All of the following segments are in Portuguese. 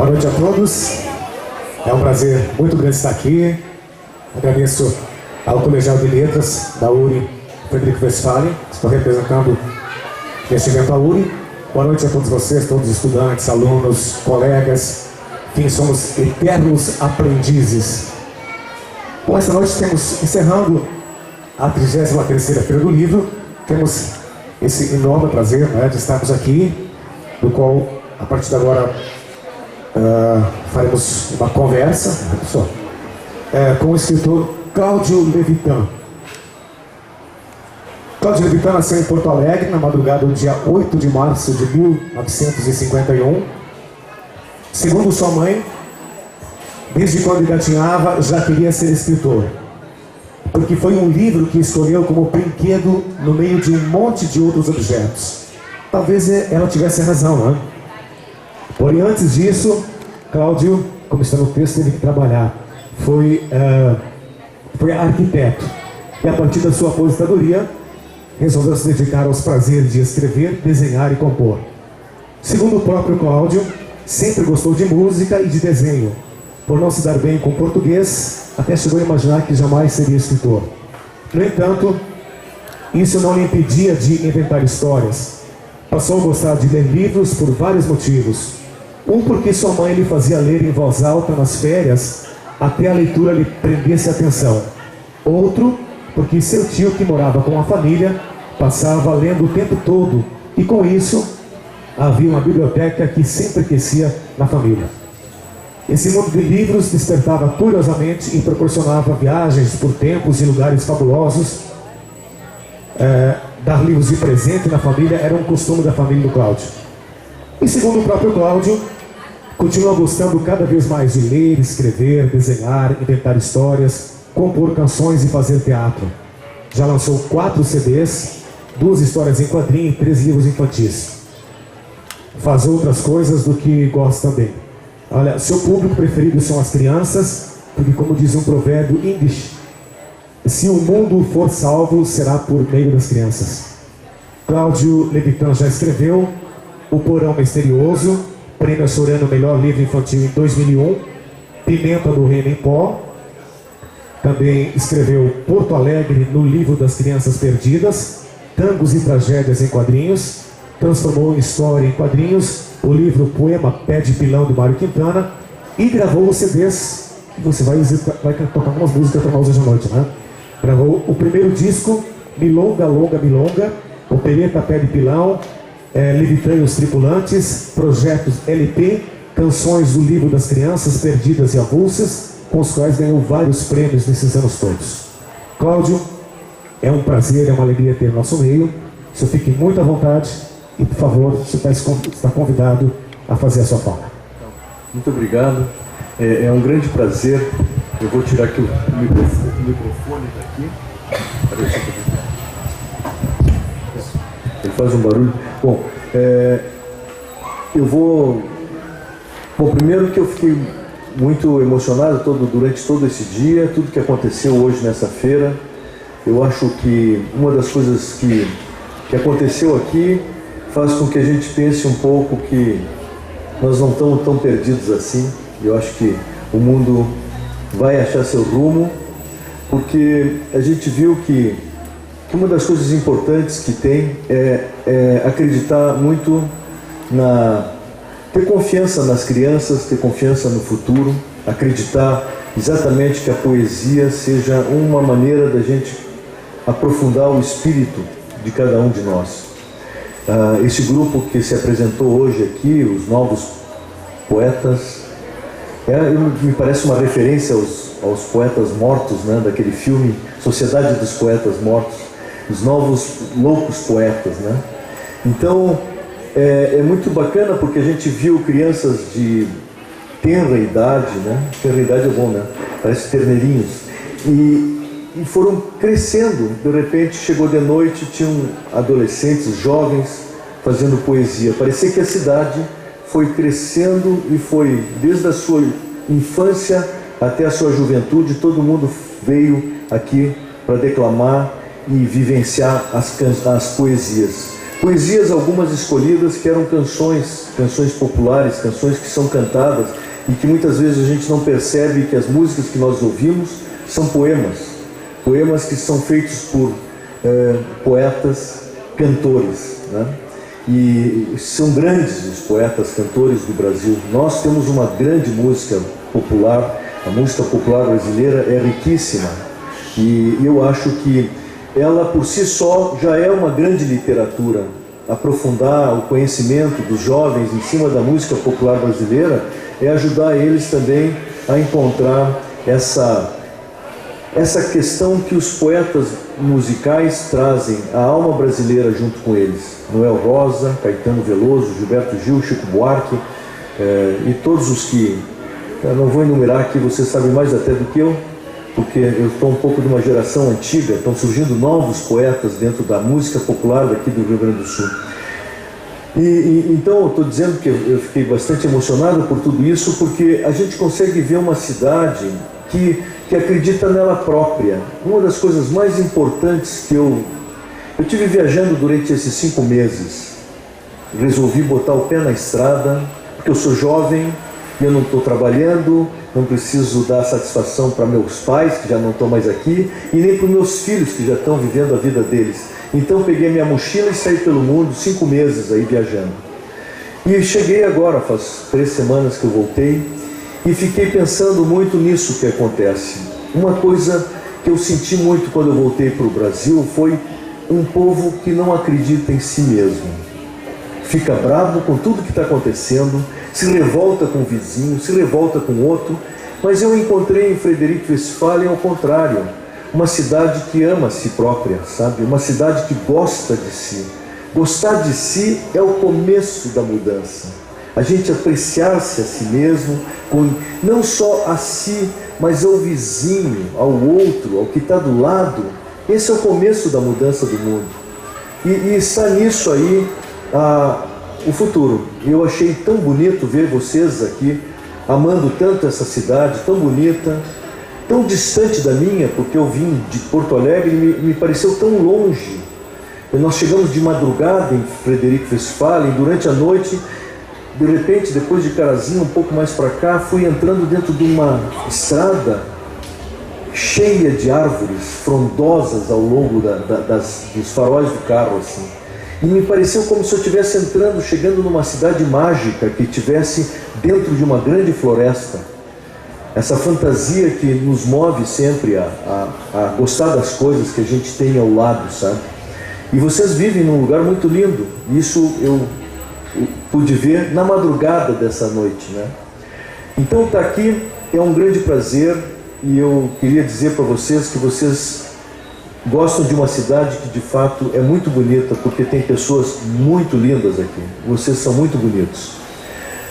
Boa noite a todos. É um prazer muito grande estar aqui. Agradeço ao Colegial de Letras da URI, Frederico Westphalen. Estou representando neste evento a URI. Boa noite a todos vocês, todos os estudantes, alunos, colegas. Enfim, somos eternos aprendizes. Bom, essa noite temos, encerrando a 33ª Feira do Livro, temos esse enorme prazer, né, de estarmos aqui, do qual, a partir de agora, faremos uma conversa com o escritor Cláudio Levitan. Cláudio Levitan nasceu em Porto Alegre na madrugada do dia 8 de março de 1951. Segundo sua mãe, desde quando engatinhava já queria ser escritor, porque foi um livro que escolheu como brinquedo no meio de um monte de outros objetos. Talvez ela tivesse razão, né? Porém, antes disso, Cláudio, como está no texto, teve que trabalhar. Foi arquiteto. E a partir da sua aposentadoria, resolveu se dedicar aos prazeres de escrever, desenhar e compor. Segundo o próprio Cláudio, sempre gostou de música e de desenho. Por não se dar bem com português, até chegou a imaginar que jamais seria escritor. No entanto, isso não lhe impedia de inventar histórias. Passou a gostar de ler livros por vários motivos. Um, porque sua mãe lhe fazia ler em voz alta nas férias, até a leitura lhe prendesse a atenção. Outro, porque seu tio, que morava com a família, passava lendo o tempo todo, e com isso havia uma biblioteca que sempre aquecia na família. Esse mundo de livros despertava curiosamente e proporcionava viagens por tempos e lugares fabulosos. Dar livros de presente na família era um costume da família do Cláudio. E segundo o próprio Cláudio, continua gostando cada vez mais de ler, escrever, desenhar, inventar histórias, compor canções e fazer teatro. Já lançou 4 CDs, 2 histórias em quadrinho e 3 livros infantis. Faz outras coisas do que gosta também. Olha, seu público preferido são as crianças, porque, como diz um provérbio índice, se o mundo for salvo, será por meio das crianças. Cláudio Levitan já escreveu O Porão Misterioso, Prêmio Sorano Melhor Livro Infantil em 2001, Pimenta do Reino em Pó. Também escreveu Porto Alegre no Livro das Crianças Perdidas, Tangos e Tragédias em Quadrinhos. Transformou em história em quadrinhos o livro Poema Pé de Pilão, do Mário Quintana, e gravou os CDs. Você vai tocar algumas músicas para nós hoje à noite, né? Gravou o primeiro disco, Milonga, Longa, Milonga, Opereta Pé de Pilão, Levitan e os Tripulantes, Projetos LP, Canções do Livro das Crianças Perdidas e Avulsas, com os quais ganhou vários prêmios nesses anos todos. Cláudio, é um prazer, é uma alegria ter no nosso meio. O senhor fique muito à vontade e, por favor, o senhor está convidado a fazer a sua fala. Muito obrigado. É um grande prazer. Eu vou tirar aqui o microfone daqui. Ele faz um barulho. Bom, Bom, primeiro que eu fiquei muito emocionado durante todo esse dia, tudo que aconteceu hoje nessa feira. Eu acho que uma das coisas que aconteceu aqui faz com que a gente pense um pouco que nós não estamos tão perdidos assim. Eu acho que o mundo vai achar seu rumo, porque a gente viu que uma das coisas importantes que tem é acreditar muito ter confiança nas crianças, ter confiança no futuro, acreditar exatamente que a poesia seja uma maneira da gente aprofundar o espírito de cada um de nós. Esse grupo que se apresentou hoje aqui, os novos poetas, me parece uma referência aos poetas mortos, né, daquele filme Sociedade dos Poetas Mortos, os novos loucos poetas, né? Então, é muito bacana porque a gente viu crianças de tenra idade, né? Tenra idade é bom, né? Parece terneirinhos. E foram crescendo. De repente, chegou de noite, tinham adolescentes, jovens, fazendo poesia. Parecia que a cidade foi crescendo e foi, desde a sua infância até a sua juventude, todo mundo veio aqui para declamar e vivenciar as poesias. Poesias algumas escolhidas que eram canções populares, canções que são cantadas e que muitas vezes a gente não percebe que as músicas que nós ouvimos são poemas que são feitos por poetas, cantores, né? E são grandes os poetas, cantores do Brasil. Nós temos uma grande música popular, a música popular brasileira é riquíssima e eu acho que ela por si só já é uma grande literatura. Aprofundar o conhecimento dos jovens em cima da música popular brasileira é ajudar eles também a encontrar essa questão que os poetas musicais trazem, a alma brasileira junto com eles. Noel Rosa, Caetano Veloso, Gilberto Gil, Chico Buarque e todos os que... Eu não vou enumerar aqui, vocês sabem mais até do que eu, porque eu estou um pouco de uma geração antiga, estão surgindo novos poetas dentro da música popular daqui do Rio Grande do Sul. Então eu estou dizendo que eu fiquei bastante emocionado por tudo isso, porque a gente consegue ver uma cidade que acredita nela própria. Uma das coisas mais importantes que eu tive viajando durante esses 5 meses, resolvi botar o pé na estrada, porque eu sou jovem, e eu não estou trabalhando, não preciso dar satisfação para meus pais, que já não estão mais aqui, e nem para os meus filhos, que já estão vivendo a vida deles. Então peguei minha mochila e saí pelo mundo, 5 meses aí viajando. E cheguei agora, faz 3 semanas que eu voltei, e fiquei pensando muito nisso que acontece. Uma coisa que eu senti muito quando eu voltei para o Brasil foi um povo que não acredita em si mesmo. Fica bravo com tudo que está acontecendo, se revolta com o vizinho, se revolta com o outro, mas eu encontrei em Frederico Westphalen ao contrário, uma cidade que ama a si própria, sabe? Uma cidade que gosta de si. Gostar de si é o começo da mudança. A gente apreciar-se a si mesmo, não só a si, mas ao vizinho, ao outro, ao que está do lado. Esse é o começo da mudança do mundo. E está nisso aí o futuro. Eu achei tão bonito ver vocês aqui, amando tanto essa cidade, tão bonita, tão distante da minha, porque eu vim de Porto Alegre e me pareceu tão longe. Nós chegamos de madrugada em Frederico Westphalen, durante a noite, de repente, depois de Carazinho, um pouco mais para cá, fui entrando dentro de uma estrada cheia de árvores frondosas ao longo dos faróis do carro, assim. E me pareceu como se eu estivesse entrando, chegando numa cidade mágica que estivesse dentro de uma grande floresta. Essa fantasia que nos move sempre a gostar das coisas que a gente tem ao lado, sabe? E vocês vivem num lugar muito lindo. Isso eu pude ver na madrugada dessa noite, né? Então estar aqui é um grande prazer e eu queria dizer para vocês que vocês gostam de uma cidade que de fato é muito bonita, porque tem pessoas muito lindas aqui. Vocês são muito bonitos.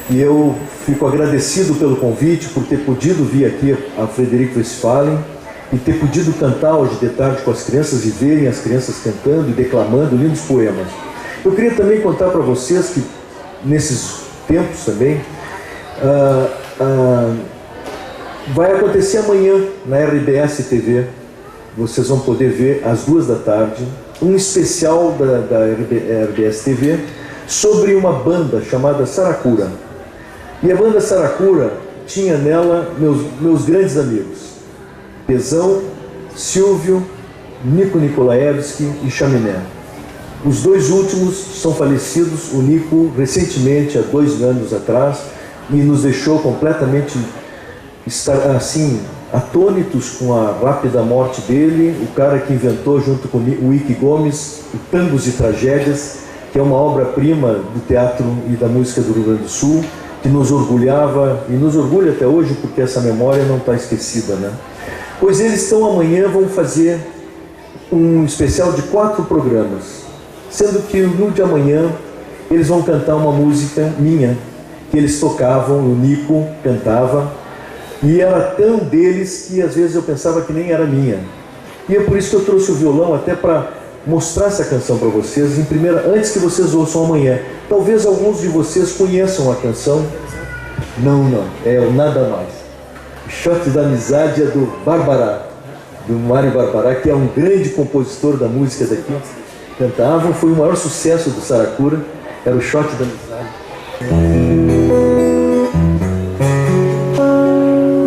E eu fico agradecido pelo convite, por ter podido vir aqui a Frederico Westphalen e ter podido cantar hoje de tarde com as crianças e verem as crianças cantando e declamando lindos poemas. Eu queria também contar para vocês que nesses tempos também vai acontecer amanhã na RBS TV. Vocês vão poder ver às 2 da tarde um especial da RBS TV sobre uma banda chamada Saracura. E a banda Saracura tinha nela meus grandes amigos, Pezão, Silvio, Nico Nikolaevski e Chaminé. Os 2 últimos são falecidos, o Nico recentemente, há 2 anos atrás, e nos deixou completamente assim, atônitos com a rápida morte dele. O cara que inventou junto com o Ike Gomes o Tangos e Tragédias, que é uma obra-prima do teatro e da música do Rio Grande do Sul, que nos orgulhava e nos orgulha até hoje, porque essa memória não está esquecida, né? Pois eles amanhã vão fazer um especial de 4 programas, sendo que no de amanhã eles vão cantar uma música minha, que eles tocavam, o Nico cantava, e era tão deles que às vezes eu pensava que nem era minha. E é por isso que eu trouxe o violão, até para mostrar essa canção para vocês, antes que vocês ouçam amanhã. Talvez alguns de vocês conheçam a canção. Não, é o Nada Mais. O Shot da Amizade é do Barbará, do Mário Barbará, que é um grande compositor da música daqui. cantavam, foi o maior sucesso do Saracura, era o Shot da Amizade.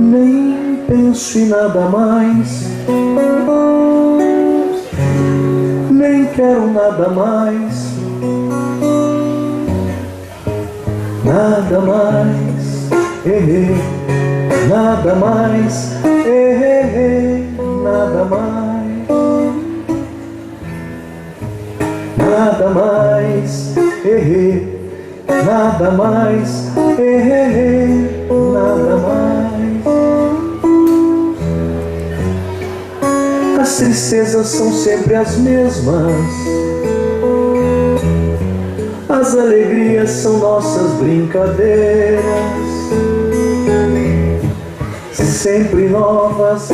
Nem penso em nada mais, nem quero nada mais, nada mais, nada mais, nada mais, nada mais, nada mais, nada mais. As tristezas são sempre as mesmas, as alegrias são nossas brincadeiras, sempre novas,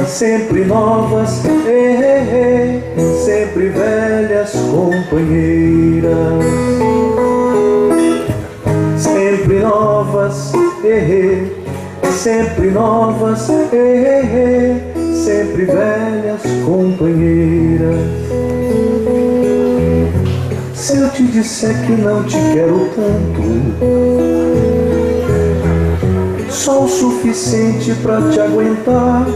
sempre novas, sempre velhas companheiras, sempre novas, sempre novas, sempre velhas companheiras. Se eu te disser que não te quero tanto, só o suficiente pra te aguentar.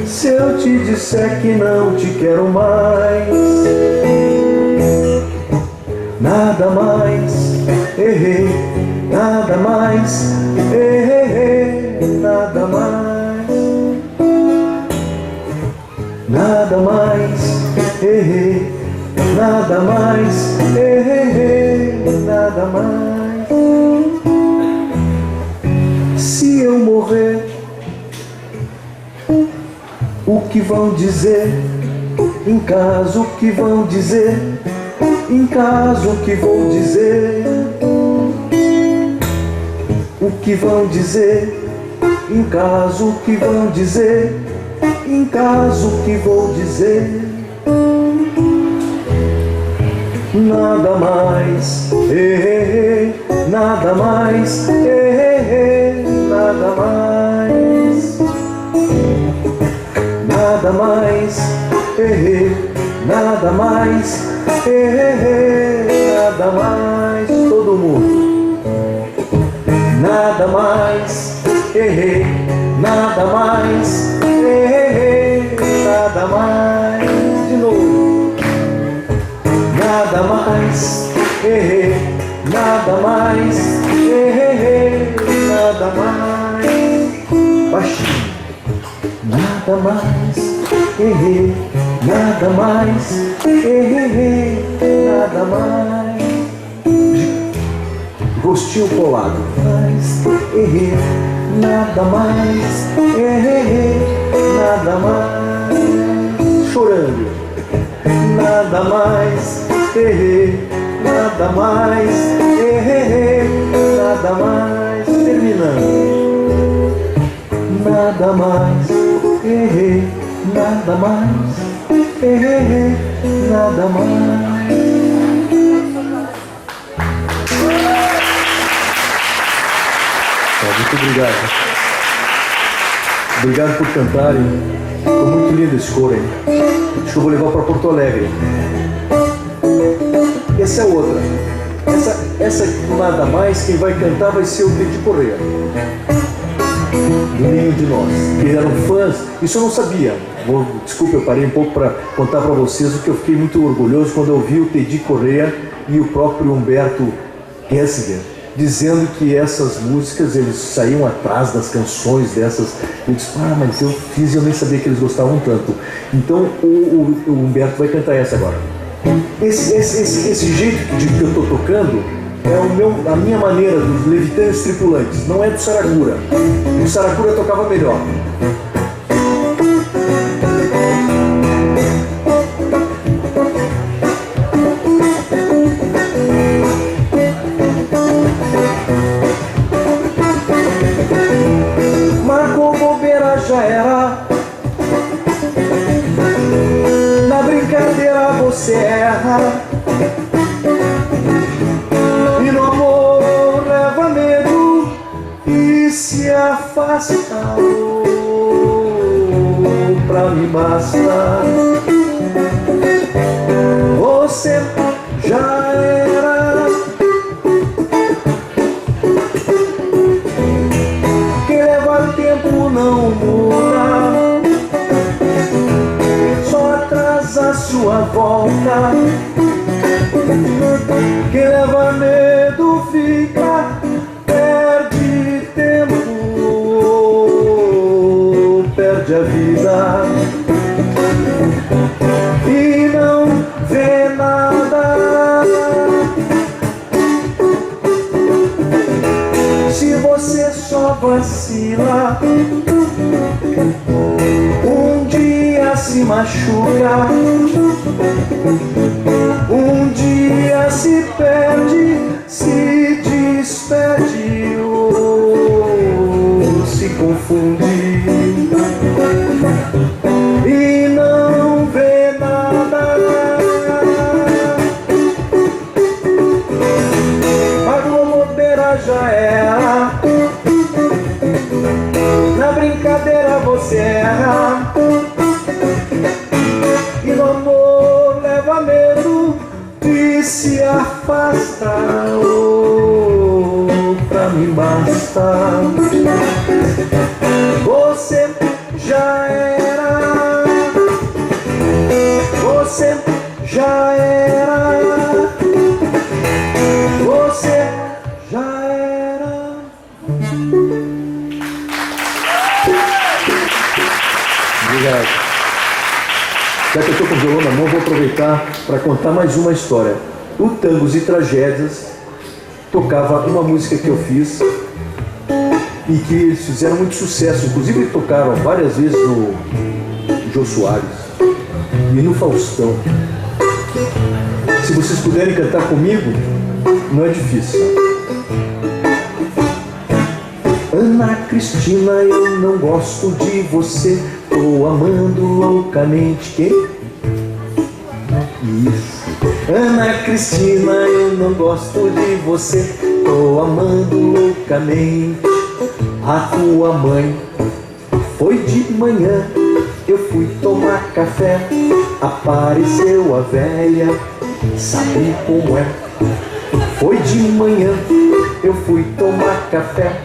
Se eu te disser que não te quero mais, nada mais, nada mais, nada mais, nada mais, nada mais, nada mais. Se eu morrer, o que vão dizer? Em caso que vão dizer? Em caso que vou dizer? O que vão dizer? Em caso que vão dizer? Em caso que vou dizer? Nada mais, nada mais, nada mais, nada mais, nada mais, nada mais, todo mundo, nada mais, nada mais, nada mais, de novo, nada mais, nada mais, nada mais, baixinho, nada mais, nada mais, nada mais, rostinho colado, nada mais, nada mais, chorando, nada mais, nada mais, nada mais, terminando, nada mais, nada mais, nada mais. Muito obrigado. Obrigado por cantarem. Ficou muito lindo esse coro, hein? Acho que eu vou levar para Porto Alegre. Essa é outra. Essa nada mais, quem vai cantar vai ser o Teddy Correia, do Ninho de Nós, que eram fãs. Isso eu não sabia. Desculpa, eu parei um pouco para contar para vocês o que eu fiquei muito orgulhoso quando eu vi o Teddy Correia e o próprio Humberto Gessinger dizendo que essas músicas, eles saíam atrás das canções dessas. Eu disse, mas eu fiz e eu nem sabia que eles gostavam tanto. Então o Humberto vai cantar essa agora. Esse jeito que eu estou tocando é a minha maneira dos Levitães Tripulantes, não é do Saracura. O Saracura tocava melhor. Marcou bobeira já era, na brincadeira você erra, e no amor leva medo e se afasta pra pra mim basta. Você já era que leva tempo não muda, só atrasa sua volta. Quem leva medo fica, perde tempo, perde a vida e não vê nada. Se você só vacila, um dia se machuca, um dia se perde, se despede ou se confunde e não vê nada. A globoteira já era, na brincadeira você erra, e no amor leva medo e se afasta. Oh, pra mim basta. Você já era, você já era, você já era. Obrigado. Já que eu estou com o violão na mão, vou aproveitar para contar mais uma história. O Tangos e Tragédias tocava uma música que eu fiz e que eles fizeram muito sucesso. Inclusive tocaram várias vezes no Jô Soares e no Faustão. Se vocês puderem cantar comigo, não é difícil. Ana Cristina, eu não gosto de você, tô amando loucamente. Quem? Isso. Ana Cristina, eu não gosto de você, tô amando loucamente a tua mãe. Foi de manhã, eu fui tomar café, apareceu a velha, sabe como é? Foi de manhã, eu fui tomar café,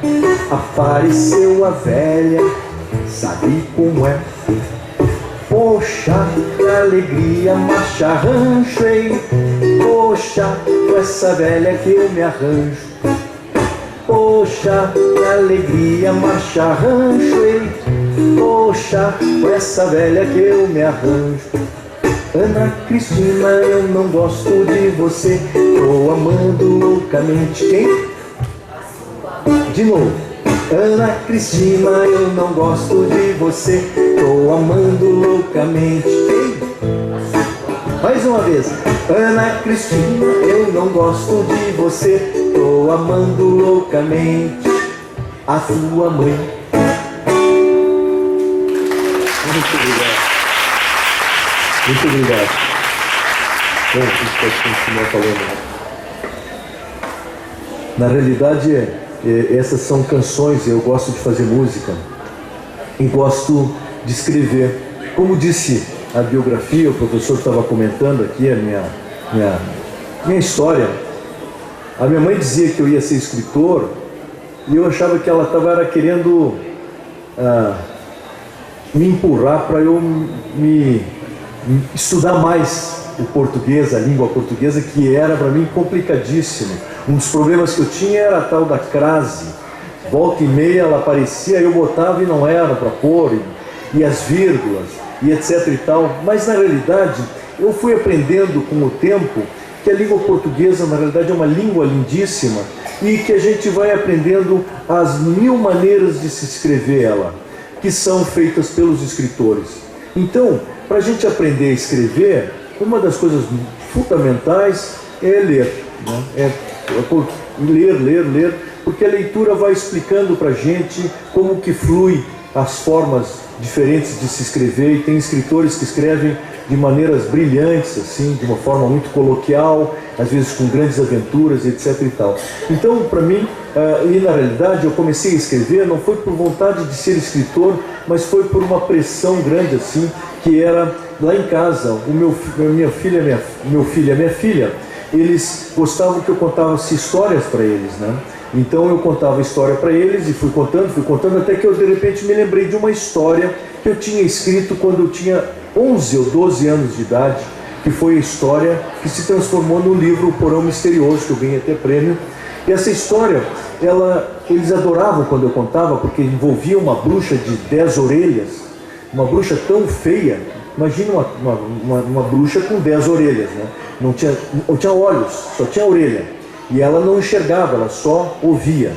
apareceu a velha, sabe como é? Poxa, que alegria, marcha rancho, hein? Poxa, com essa velha que eu me arranjo. Poxa, que alegria, marcha rancho, hein? Poxa, com essa velha que eu me arranjo. Ana Cristina, eu não gosto de você, tô amando loucamente. Quem? De novo. Ana Cristina, eu não gosto de você, tô amando loucamente. Quem? Mais uma vez. Ana Cristina, eu não gosto de você, tô amando loucamente a sua mãe. Muito obrigado. Muito obrigado. Bom, isso pode continuar falando. Na realidade, essas são canções, eu gosto de fazer música e gosto de escrever. Como disse a biografia, o professor estava comentando aqui a minha história. A minha mãe dizia que eu ia ser escritor e eu achava que ela estava querendo me empurrar para eu me estudar mais o português, a língua portuguesa, que era para mim complicadíssimo. Um dos problemas que eu tinha era a tal da crase. Volta e meia ela aparecia, eu botava e não era para pôr, e as vírgulas, e etc e tal. Mas na realidade, eu fui aprendendo com o tempo que a língua portuguesa na realidade é uma língua lindíssima e que a gente vai aprendendo as mil maneiras de se escrever ela, que são feitas pelos escritores. Então, para a gente aprender a escrever, uma das coisas fundamentais é ler, né? Ler, porque a leitura vai explicando para a gente como que flui as formas diferentes de se escrever, e tem escritores que escrevem de maneiras brilhantes, assim, de uma forma muito coloquial, às vezes com grandes aventuras, etc. e tal. Então, para mim, e na realidade, eu comecei a escrever, não foi por vontade de ser escritor, mas foi por uma pressão grande assim, que era lá em casa, meu filho e a minha filha, eles gostavam que eu contasse histórias para eles, né? Então eu contava história para eles e fui contando, até que eu de repente me lembrei de uma história que eu tinha escrito quando eu tinha 11 ou 12 anos de idade, que foi a história que se transformou no livro O Porão Misterioso, que eu ganhei até prêmio. E essa história, eles adoravam quando eu contava, porque envolvia uma bruxa de 10 orelhas, uma bruxa tão feia. Imagina uma bruxa com 10 orelhas, né? Não tinha olhos, só tinha orelha. E ela não enxergava, ela só ouvia.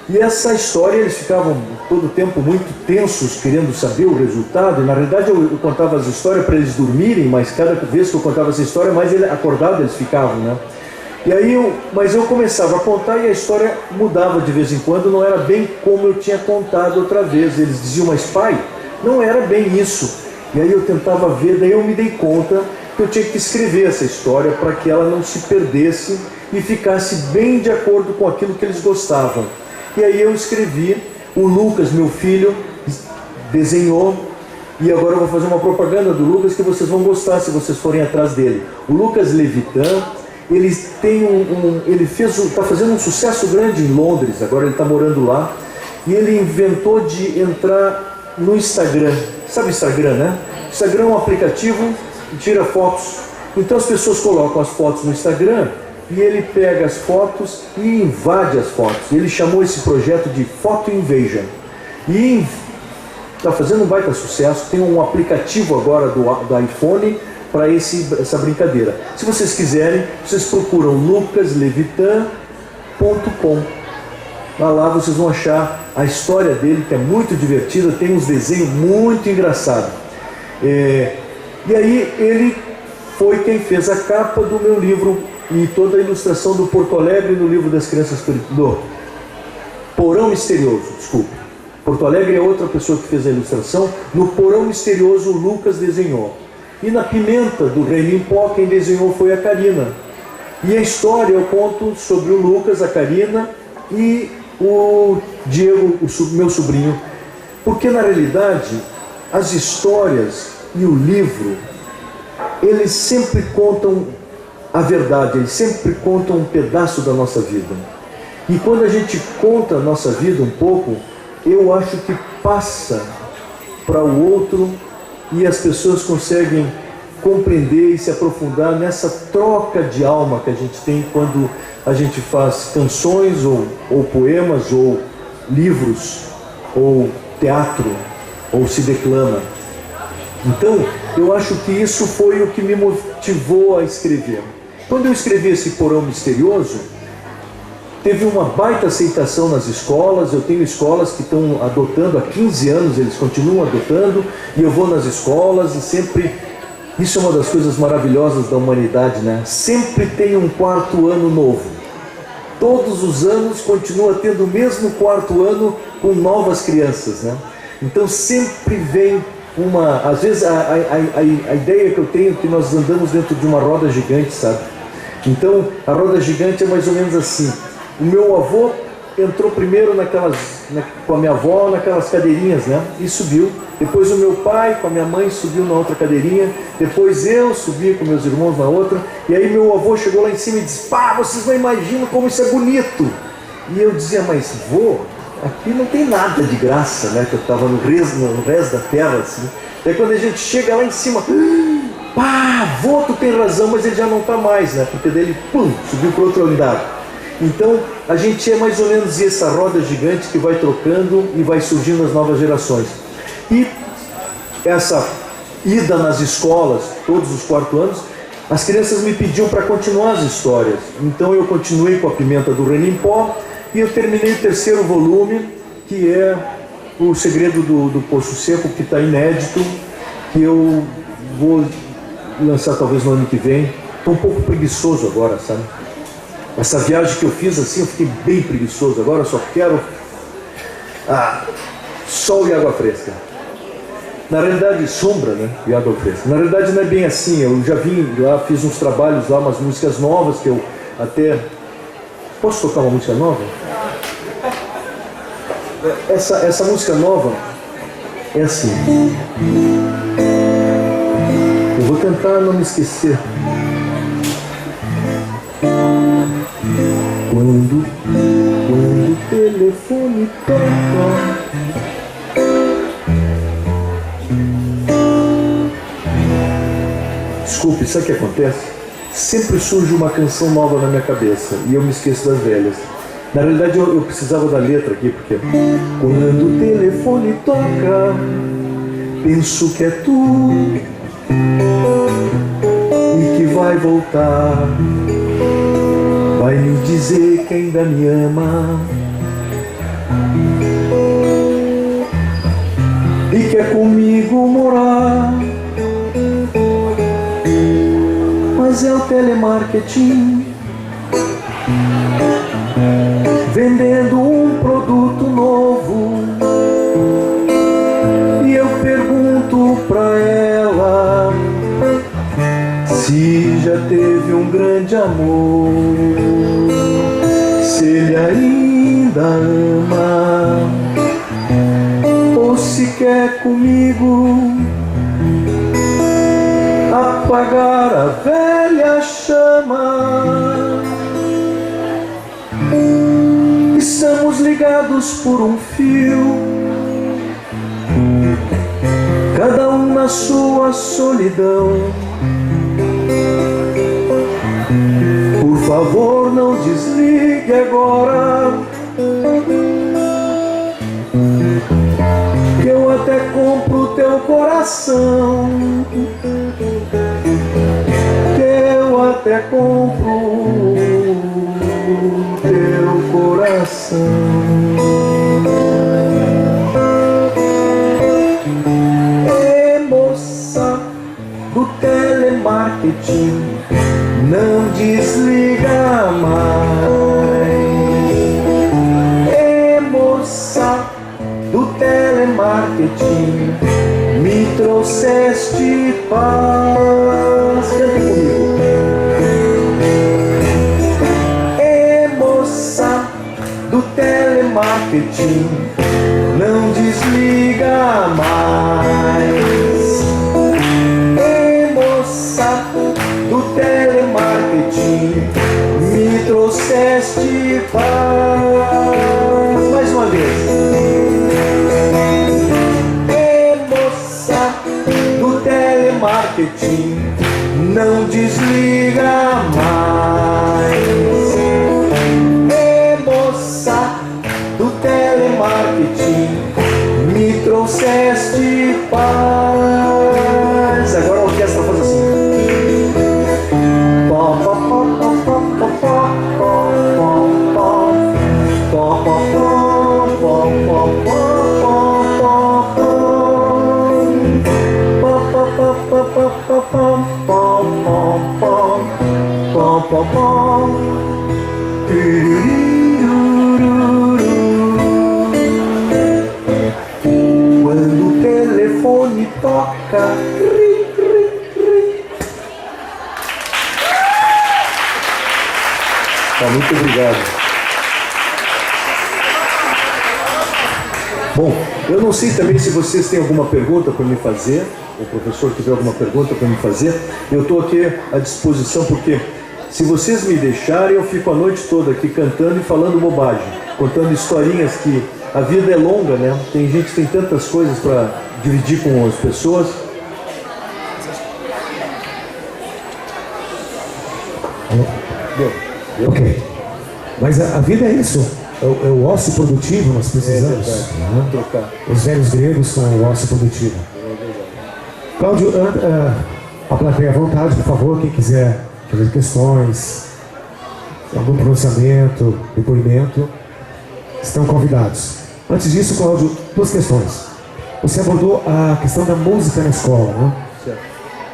E essa história, eles ficavam todo o tempo muito tensos, querendo saber o resultado. E na realidade eu contava as histórias para eles dormirem, mas cada vez que eu contava essa história, mais acordado eles ficavam, né? E aí mas eu começava a contar e a história mudava de vez em quando, não era bem como eu tinha contado outra vez. Eles diziam, mas pai, não era bem isso. E aí eu tentava ver, daí eu me dei conta que eu tinha que escrever essa história para que ela não se perdesse e ficasse bem de acordo com aquilo que eles gostavam. E aí eu escrevi, o Lucas, meu filho, desenhou, e agora eu vou fazer uma propaganda do Lucas que vocês vão gostar se vocês forem atrás dele. O Lucas Levitan, ele está fazendo um sucesso grande em Londres, agora ele está morando lá, e ele inventou de entrar no Instagram. Sabe o Instagram, né? O Instagram é um aplicativo que tira fotos. Então as pessoas colocam as fotos no Instagram e ele pega as fotos e invade as fotos. Ele chamou esse projeto de Photo Invasion. E está fazendo um baita sucesso. Tem um aplicativo agora do iPhone para essa brincadeira. Se vocês quiserem, vocês procuram lucaslevitan.com. Lá vocês vão achar a história dele, que é muito divertida, tem uns desenhos muito engraçados. E aí ele foi quem fez a capa do meu livro e toda a ilustração do Porto Alegre no livro das crianças do Porão Misterioso, desculpa. Porto Alegre é outra pessoa que fez a ilustração. No Porão Misterioso o Lucas desenhou. E na Pimenta do Reino em Pó quem desenhou foi a Karina. E a história eu conto sobre o Lucas, a Karina e o Diego, meu sobrinho. Porque na realidade as histórias e o livro, eles sempre contam a verdade, eles sempre contam um pedaço da nossa vida. E quando a gente conta a nossa vida um pouco, eu acho que passa para o outro e as pessoas conseguem compreender e se aprofundar nessa troca de alma que a gente tem quando a gente faz canções ou poemas ou livros ou teatro ou se declama. Então, eu acho que isso foi o que me motivou a escrever. Quando eu escrevi esse Porão Misterioso, teve uma baita aceitação nas escolas. Eu tenho escolas que estão adotando há 15 anos, eles continuam adotando, e eu vou nas escolas e sempre... Isso é uma das coisas maravilhosas da humanidade, né? Sempre tem um quarto ano novo. Todos os anos continua tendo o mesmo quarto ano com novas crianças, né? Então sempre vem às vezes a ideia que eu tenho é que nós andamos dentro de uma roda gigante, sabe? Então a roda gigante é mais ou menos assim. O meu avô entrou primeiro com a minha avó naquelas cadeirinhas, né? E subiu. Depois o meu pai com a minha mãe subiu na outra cadeirinha. Depois eu subi com meus irmãos na outra. E aí meu avô chegou lá em cima e disse: pá, vocês não imaginam como isso é bonito. E eu dizia: mas vô, aqui não tem nada de graça, né? Que eu estava no resto da terra, assim. Daí quando a gente chega lá em cima, pá, vô, tu tem razão, mas ele já não está mais, né? Porque daí ele, subiu para o outro andar. Então a gente é mais ou menos essa roda gigante que vai trocando e vai surgindo as novas gerações. E essa ida nas escolas, todos os quartos anos, as crianças me pediam para continuar as histórias. Então eu continuei com a Pimenta do Reino em Pó e eu terminei o terceiro volume, que é o Segredo do Poço Seco, que está inédito, que eu vou lançar talvez no ano que vem. Estou um pouco preguiçoso agora, sabe? Essa viagem que eu fiz assim, eu fiquei bem preguiçoso. Agora eu só quero sol e água fresca. Na realidade, Sombra, né? Viado Ofensa. Na realidade não é bem assim. Eu já vim lá, fiz uns trabalhos lá, umas músicas novas que eu até... Posso tocar uma música nova? Essa música nova é assim. Eu vou tentar não me esquecer. Quando o telefone toca, desculpe, sabe o que acontece? Sempre surge uma canção nova na minha cabeça e eu me esqueço das velhas. Na realidade eu precisava da letra aqui, porque quando o telefone toca, penso que é tu e que vai voltar, vai me dizer que ainda me ama e quer comigo morar. Mas é o telemarketing vendendo um produto novo, e eu pergunto pra ela se já teve um grande amor, se ele ainda ama ou se quer comigo apagar a velha chama. Estamos ligados por um fio, cada um na sua solidão. Por favor, não desligue agora, que eu até compro teu coração, que eu até compro teu coração. Ei, moça do telemarketing, não desliga mais. Ei, moça do telemarketing, me trouxeste paz. Canta comigo. Ei, moça do telemarketing, não desliga mais. Ei, moça do telemarketing, me trouxeste paz. Mais uma vez. Ei, moça do telemarketing, não desliga mais. Ei, moça do telemarketing, me trouxeste paz. Agora a orquestra faz assim. Quando o telefone toca, muito obrigado. Bom, eu não sei também se vocês têm alguma pergunta para me fazer, o professor tiver alguma pergunta para me fazer, eu estou aqui à disposição, porque se vocês me deixarem, eu fico a noite toda aqui cantando e falando bobagem, contando historinhas, que a vida é longa, né? Tem gente que tem tantas coisas para dividir com as pessoas. Deu. Ok. Mas a vida é isso. É o ócio produtivo, nós precisamos. Vamos trocar. Os velhos gregos com o ócio produtivo. Cláudio, a plateia à vontade, por favor, quem quiser fazer questões, algum pronunciamento, depoimento, estão convidados. Antes disso, Cláudio, duas questões. Você abordou a questão da música na escola, né?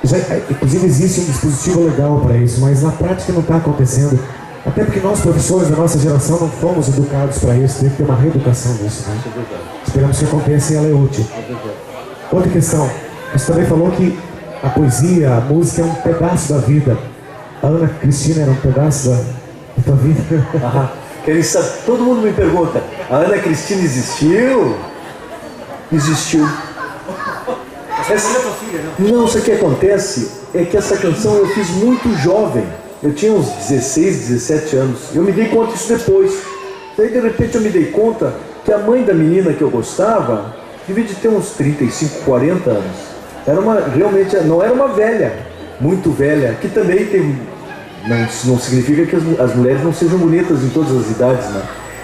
Certo. Inclusive existe um dispositivo legal para isso, mas na prática não está acontecendo. Até porque nós, professores da nossa geração, não fomos educados para isso, tem que ter uma reeducação nisso, né? Isso é verdade. Esperamos que aconteça e ela é útil. É verdade. Outra questão, você também falou que a poesia, a música é um pedaço da vida. A Ana Cristina era um pedaço da tua vida? Querem saber? Todo mundo me pergunta, a Ana Cristina existiu? Existiu. Não, isso que acontece é que essa canção eu fiz muito jovem. Eu tinha uns 16, 17 anos. Eu me dei conta disso depois. Daí de repente eu me dei conta que a mãe da menina que eu gostava devia de ter uns 35, 40 anos. Era realmente, não era uma velha, muito velha, que também tem, não significa que as mulheres não sejam bonitas em todas as idades, né?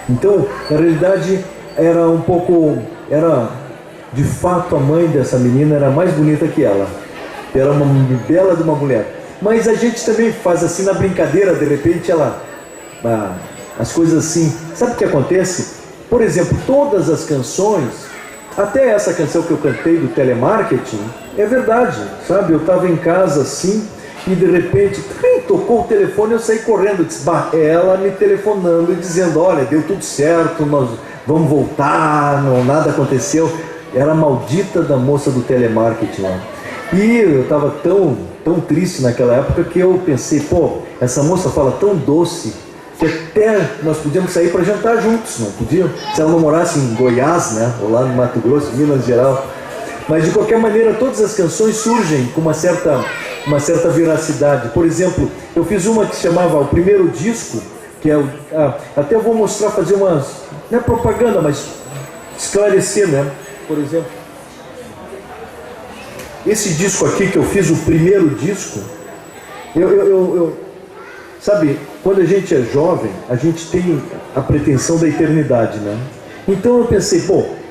Então, na realidade, de fato a mãe dessa menina era mais bonita que ela. Era uma bela de uma mulher. Mas a gente também faz assim na brincadeira, de repente as coisas assim. Sabe o que acontece? Por exemplo, todas as canções, até essa canção que eu cantei do telemarketing, é verdade, sabe? Eu estava em casa assim e de repente tocou o telefone, eu saí correndo, disse, ela me telefonando e dizendo, olha, deu tudo certo, nós vamos voltar, nada aconteceu. Era a maldita da moça do telemarketing lá. E eu estava tão triste naquela época que eu pensei, essa moça fala tão doce que até nós podíamos sair para jantar juntos, não podiam? Se ela não morasse em Goiás, né? Ou lá no Mato Grosso, Minas Gerais. Mas de qualquer maneira, todas as canções surgem com uma certa veracidade. Por exemplo, eu fiz uma que se chamava O Primeiro Disco, que é até eu vou mostrar, fazer umas, não é propaganda, mas esclarecer, né? Por exemplo, esse disco aqui que eu fiz, o primeiro disco, sabe, quando a gente é jovem, a gente tem a pretensão da eternidade, né? Então eu pensei,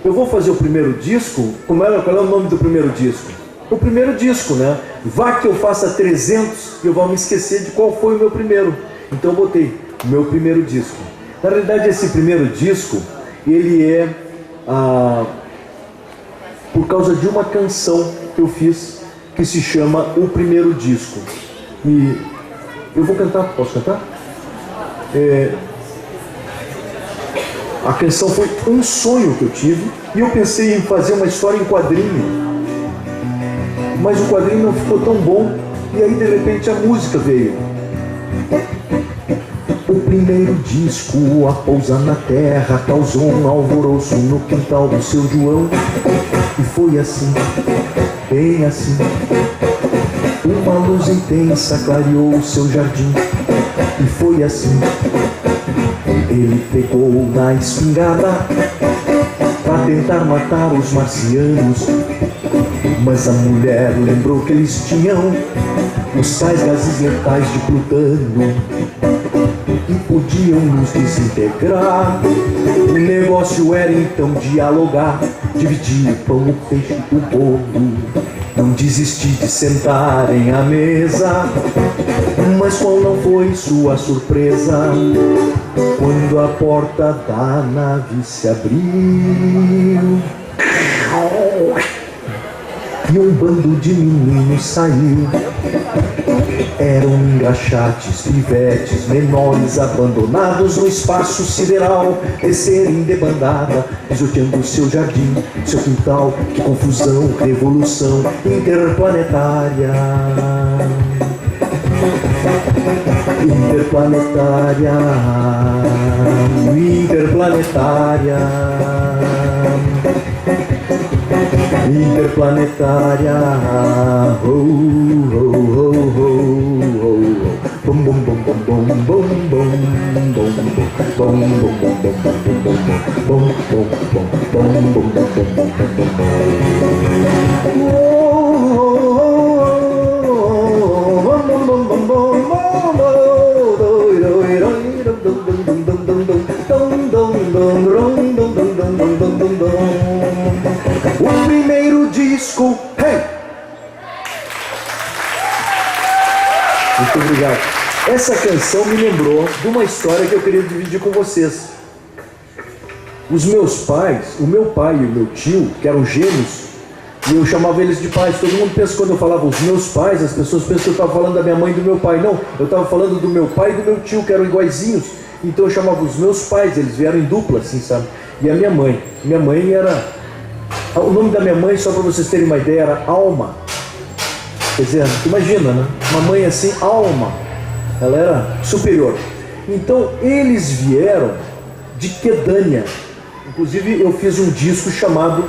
eu vou fazer o primeiro disco, qual é o nome do primeiro disco? O primeiro disco, né? Vá que eu faça 300 e eu vou me esquecer de qual foi o meu primeiro. Então eu botei o meu primeiro disco. Na realidade, esse primeiro disco, ele é por causa de uma canção que eu fiz, que se chama O Primeiro Disco. E eu vou cantar, posso cantar? A canção foi um sonho que eu tive, e eu pensei em fazer uma história em quadrinho, mas o quadrinho não ficou tão bom, e aí de repente a música veio. O primeiro disco a pousar na terra causou um alvoroço no quintal do seu João. E foi assim, bem assim, uma luz intensa clareou o seu jardim. E foi assim, ele pegou na espingarda pra tentar matar os marcianos. Mas a mulher lembrou que eles tinham os tais gases letais de Plutano e podiam nos desintegrar. O negócio era então dialogar, dividir o pão, o peixe, o bolo, não desistir de sentarem à mesa. Mas qual não foi sua surpresa quando a porta da nave se abriu e um bando de meninos saiu. Eram engraxates, pivetes, menores abandonados no espaço sideral, descerem de bandada, pisoteando seu jardim, seu quintal. Que confusão, revolução interplanetária. Interplanetária, interplanetária, interplanetária. Oh, oh, oh, oh, oh. Bom, bom, bom, bom, bom, bom, bom, bom, bom, bom, bom, o primeiro disco, hey! Muito obrigado. Essa canção me lembrou de uma história que eu queria dividir com vocês. Os meus pais, o meu pai e o meu tio, que eram gêmeos, e eu chamava eles de pais. Todo mundo pensa, quando eu falava os meus pais, as pessoas pensam que eu estava falando da minha mãe e do meu pai. Não, eu estava falando do meu pai e do meu tio, que eram iguaizinhos. Então eu chamava os meus pais, eles vieram em dupla, assim, sabe? E a minha mãe era O nome da minha mãe, só para vocês terem uma ideia, era Alma. Quer dizer, imagina, né? Uma mãe assim, Alma. Ela era superior. Então, eles vieram de Quedânia. Inclusive, eu fiz um disco chamado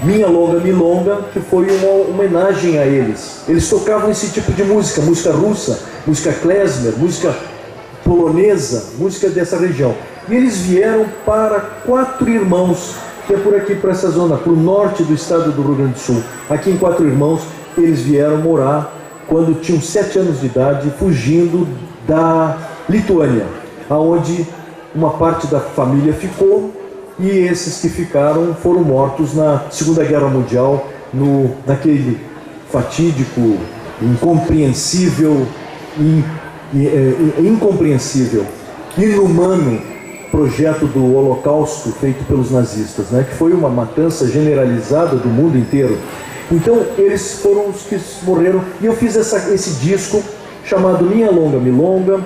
Minha Longa Milonga, que foi uma homenagem a eles. Eles tocavam esse tipo de música, música russa, música klezmer, música polonesa, música dessa região. E eles vieram para Quatro Irmãos, que é por aqui, para essa zona, para o norte do estado do Rio Grande do Sul. Aqui em Quatro Irmãos, eles vieram morar quando tinham 7 anos de idade, fugindo da Lituânia, aonde uma parte da família ficou, e esses que ficaram foram mortos na Segunda Guerra Mundial, naquele fatídico, incompreensível, inumano projeto do Holocausto feito pelos nazistas, né? Que foi uma matança generalizada do mundo inteiro. Então eles foram os que morreram, e eu fiz esse disco chamado Minha Longa Milonga,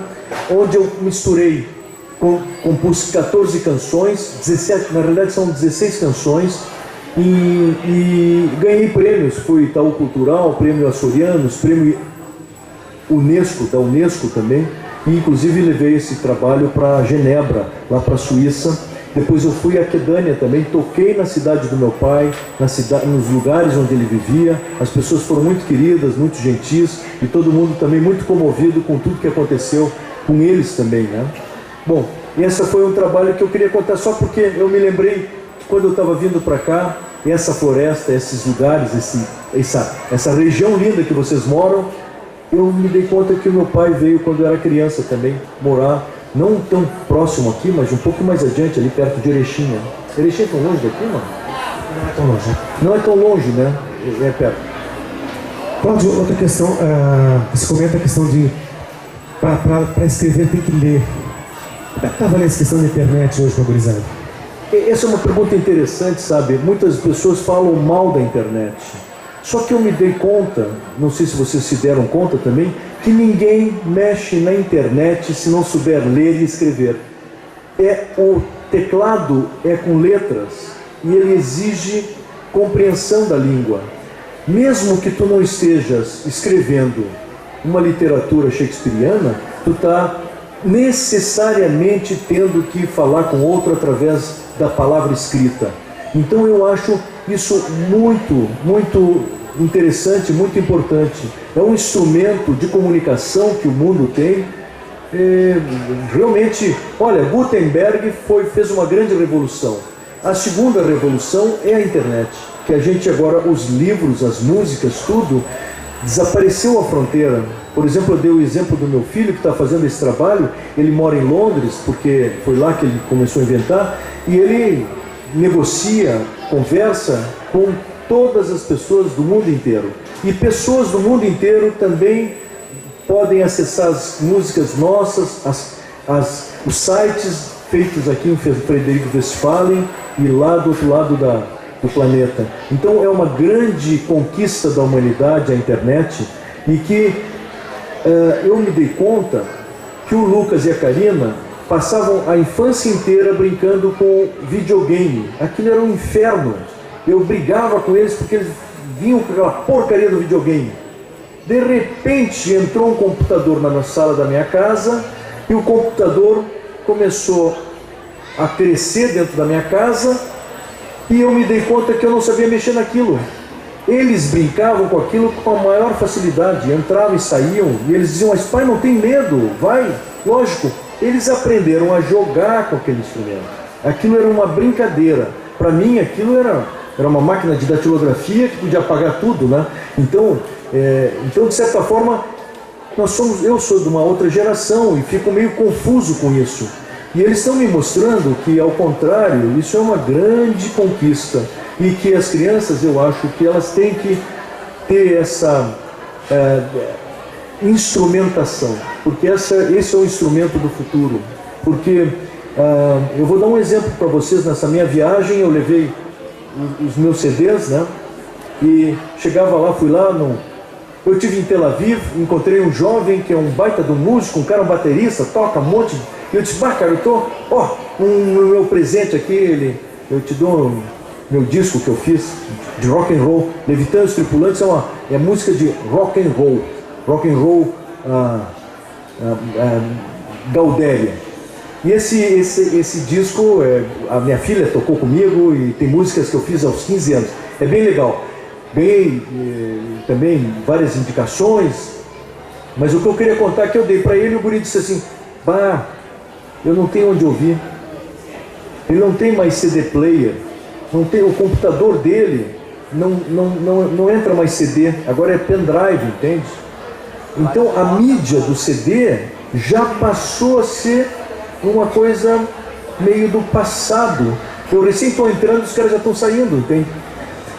onde eu misturei, compus 14 canções, 17, na realidade são 16 canções, e ganhei prêmios. Fui Itaú Cultural, Prêmio Açorianos, Prêmio Unesco, da Unesco também, e inclusive levei esse trabalho para Genebra, lá para a Suíça. Depois eu fui a Quedânia também, toquei na cidade do meu pai, nos lugares onde ele vivia. As pessoas foram muito queridas, muito gentis, e todo mundo também muito comovido com tudo que aconteceu com eles também, né? Bom, esse foi um trabalho que eu queria contar só porque eu me lembrei que quando eu estava vindo para cá, essa floresta, esses lugares, essa região linda que vocês moram, eu me dei conta que o meu pai veio quando eu era criança também, morar, não tão próximo aqui, mas um pouco mais adiante, ali perto de Erechim, né? Erechim é tão longe daqui, mano? Não é tão longe. Não é tão longe, né? É perto. Cláudio, outra questão, você comenta a questão de, para escrever tem que ler. Como é que está valendo essa questão da internet hoje, para a gurizada? Essa é uma pergunta interessante, sabe? Muitas pessoas falam mal da internet. Só que eu me dei conta, não sei se vocês se deram conta também, que ninguém mexe na internet se não souber ler e escrever. O teclado é com letras e ele exige compreensão da língua. Mesmo que tu não estejas escrevendo uma literatura shakespeariana, tu está necessariamente tendo que falar com outro através da palavra escrita. Então eu acho isso muito, muito interessante, muito importante. É um instrumento de comunicação que o mundo tem. Realmente, olha, Gutenberg fez uma grande revolução. A segunda revolução é a internet, que a gente agora, os livros, as músicas, tudo, desapareceu a fronteira. Por exemplo, eu dei o exemplo do meu filho que está fazendo esse trabalho. Ele mora em Londres, porque foi lá que ele começou a inventar, e ele negocia, conversa com todas as pessoas do mundo inteiro. E pessoas do mundo inteiro também podem acessar as músicas nossas, os sites feitos aqui em Frederico Westphalen e lá do outro lado do planeta. Então é uma grande conquista da humanidade a internet, e que eu me dei conta que o Lucas e a Karina passavam a infância inteira brincando com videogame. Aquilo era um inferno. Eu brigava com eles porque eles vinham com aquela porcaria do videogame. De repente entrou um computador na sala da minha casa, e o computador começou a crescer dentro da minha casa, e eu me dei conta que eu não sabia mexer naquilo. Eles brincavam com aquilo com a maior facilidade, entravam e saíam, e eles diziam: mas pai, não tem medo, vai. Lógico, eles aprenderam a jogar com aquele instrumento. Aquilo era uma brincadeira. Para mim aquilo era uma máquina de datilografia que podia apagar tudo, né? Então de certa forma, eu sou de uma outra geração e fico meio confuso com isso. E eles estão me mostrando que, ao contrário, isso é uma grande conquista, e que as crianças, eu acho que elas têm que ter essa instrumentação, porque esse é o instrumento do futuro. Porque eu vou dar um exemplo para vocês. Nessa minha viagem eu levei os meus CDs, né? E chegava lá, fui lá, eu estive em Tel Aviv, encontrei um jovem que é um baita de um músico, um cara, um baterista, toca um monte. E eu disse: cara, eu tô, o meu presente aqui, eu te dou meu disco que eu fiz de rock and roll, Levitando os Tripulantes, é música de rock and roll Gaudéria. E esse disco, a minha filha tocou comigo e tem músicas que eu fiz aos 15 anos. É bem legal. Também várias indicações. Mas o que eu queria contar é que eu dei para ele, o guri disse assim: bah, eu não tenho onde ouvir. Ele não tem mais CD player. Não tem, o computador dele não entra mais CD. Agora é pendrive, entende? Então a mídia do CD já passou a ser uma coisa meio do passado. Eu recém estou entrando, os caras já estão saindo, entende?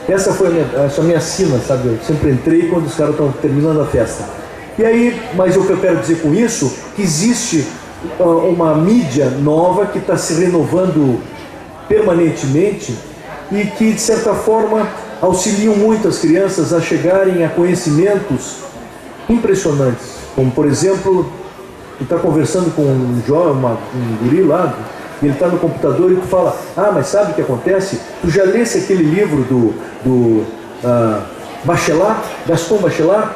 Essa foi a minha sina, sabe? Eu sempre entrei quando os caras estão terminando a festa. E aí, mas o que eu quero dizer com isso, que existe uma mídia nova que está se renovando permanentemente e que, de certa forma, auxiliam muito as crianças a chegarem a conhecimentos impressionantes. Como, por exemplo, tu está conversando com um guri lá, e ele está no computador e tu fala: ah, mas sabe o que acontece? Tu já lesse aquele livro do Bachelard, Gaston Bachelard,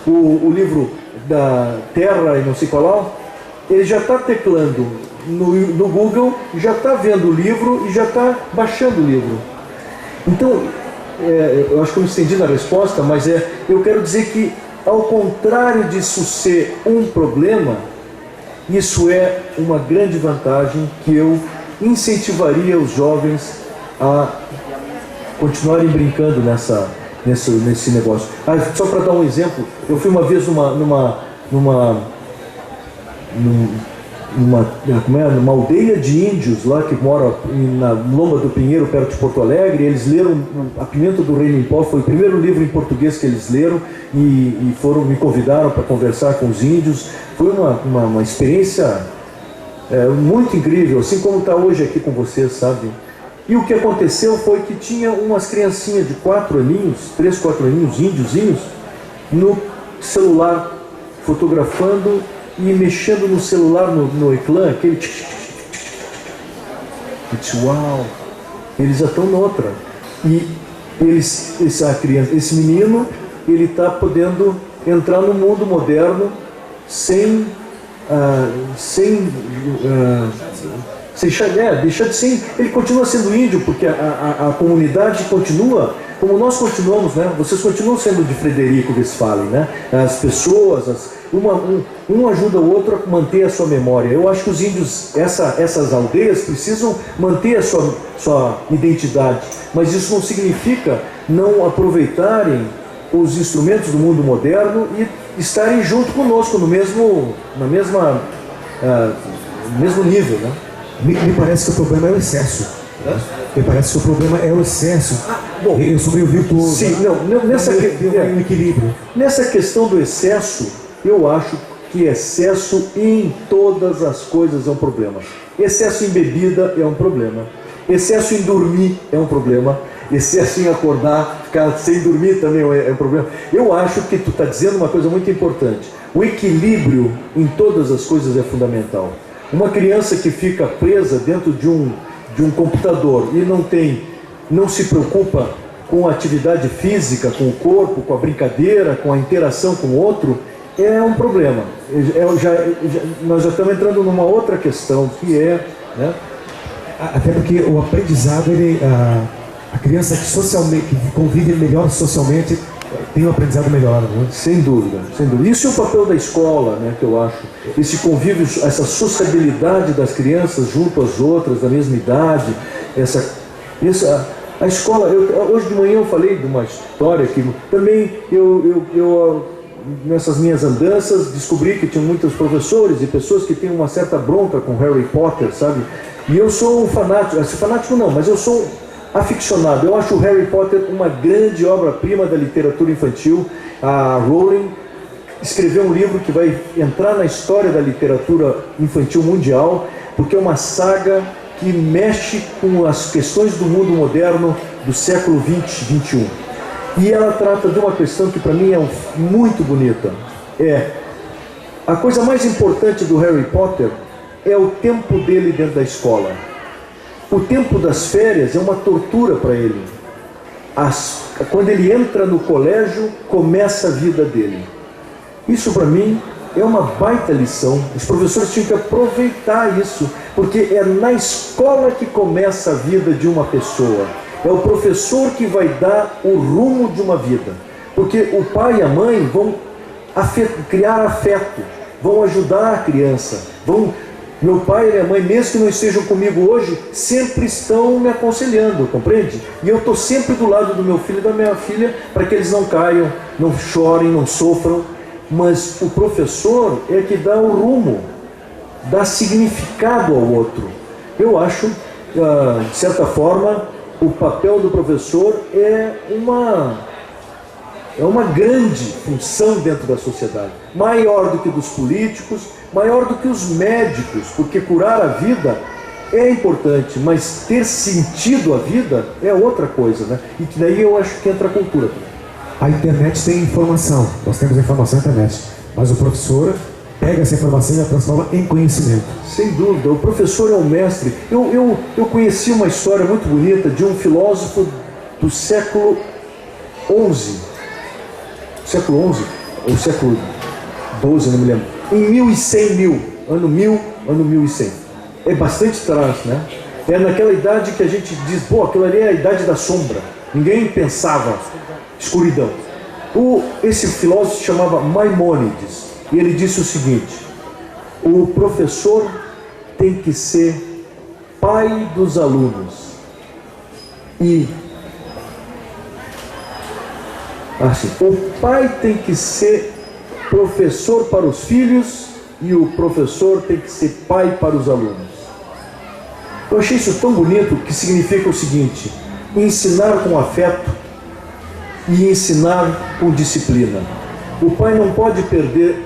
o livro da Terra e não sei qual lá? Ele já está teclando no Google, já está vendo o livro e já está baixando o livro. Então, eu acho que eu me estendi na resposta, mas eu quero dizer que, ao contrário disso ser um problema, isso é uma grande vantagem que eu incentivaria os jovens a continuarem brincando nesse negócio. Só para dar um exemplo, eu fui uma vez numa aldeia de índios lá que mora na Lomba do Pinheiro, perto de Porto Alegre. Eles leram A Pimenta do Reino em Pó, foi o primeiro livro em português que eles leram, e me convidaram para conversar com os índios. Foi uma experiência muito incrível, assim como está hoje aqui com vocês, sabe? E o que aconteceu foi que tinha umas criancinhas de 3, 4 aninhos, índiozinhos, no celular, fotografando e mexendo no celular, no eclã, aquele tch, uau, eles já estão noutra. E esse menino, ele está podendo entrar no mundo moderno sem deixar de ser. Ele continua sendo índio, porque a comunidade continua como nós continuamos, né? Vocês continuam sendo de Frederico Westphalen, né? As pessoas, um ajuda o outro a manter a sua memória. Eu acho que os índios, essas aldeias, precisam manter a sua identidade, mas isso não significa não aproveitarem os instrumentos do mundo moderno e estarem junto conosco no mesmo nível, né? Me parece que o problema é o excesso. Me parece que o problema é o excesso. Bom, eu sou meio virtuoso. Sim, nessa um equilíbrio. Nessa questão do excesso, eu acho que excesso em todas as coisas é um problema. Excesso em bebida é um problema. Excesso em dormir é um problema. Excesso em acordar, ficar sem dormir também é um problema. Eu acho que tu está dizendo uma coisa muito importante. O equilíbrio em todas as coisas é fundamental. Uma criança que fica presa dentro de um computador e não se preocupa com a atividade física, com o corpo, com a brincadeira, com a interação com o outro, é um problema. Nós já estamos entrando numa outra questão, que é... né? Até porque o aprendizado, a criança que convive melhor socialmente, tem um aprendizado melhor, né? Sem dúvida, sem dúvida. Isso é o papel da escola, né, que eu acho. Esse convívio, essa sociabilidade das crianças junto às outras, da mesma idade. A escola, hoje de manhã eu falei de uma história que também eu nessas minhas andanças descobri que tinha muitos professores e pessoas que têm uma certa bronca com Harry Potter, sabe? E eu sou um fanático não, mas eu sou aficionado. Eu acho o Harry Potter uma grande obra-prima da literatura infantil. A Rowling escreveu um livro que vai entrar na história da literatura infantil mundial, porque é uma saga que mexe com as questões do mundo moderno do século 20, 21. E ela trata de uma questão que para mim é muito bonita. A coisa mais importante do Harry Potter é o tempo dele dentro da escola. O tempo das férias é uma tortura para ele. Quando ele entra no colégio, começa a vida dele. Isso para mim é uma baita lição. Os professores tinham que aproveitar isso, porque é na escola que começa a vida de uma pessoa. É o professor que vai dar o rumo de uma vida. Porque o pai e a mãe vão criar afeto, vão ajudar a criança. Meu pai e minha mãe, mesmo que não estejam comigo hoje, sempre estão me aconselhando, compreende? E eu estou sempre do lado do meu filho e da minha filha para que eles não caiam, não chorem, não sofram. Mas o professor é que dá o rumo, dá significado ao outro. Eu acho, de certa forma, o papel do professor é uma grande função dentro da sociedade, maior do que dos políticos, maior do que os médicos, porque curar a vida é importante, mas ter sentido a vida é outra coisa, né? E que daí eu acho que entra a cultura também. A internet tem informação, nós temos informação na internet, mas o professor pega essa informação e a transforma em conhecimento. Sem dúvida, o professor é um mestre. Eu conheci uma história muito bonita de um filósofo do século XI, século XI ou século XII, não me lembro, em 1100, ano 1100, é bastante atrás, né? É naquela idade que a gente diz, pô, aquilo ali é a idade da sombra, ninguém pensava, escuridão. Esse filósofo se chamava Maimônides, e ele disse o seguinte: o professor tem que ser pai dos alunos e o pai tem que ser professor para os filhos e o professor tem que ser pai para os alunos. Eu achei isso tão bonito, que significa o seguinte: ensinar com afeto e ensinar com disciplina. O pai não pode perder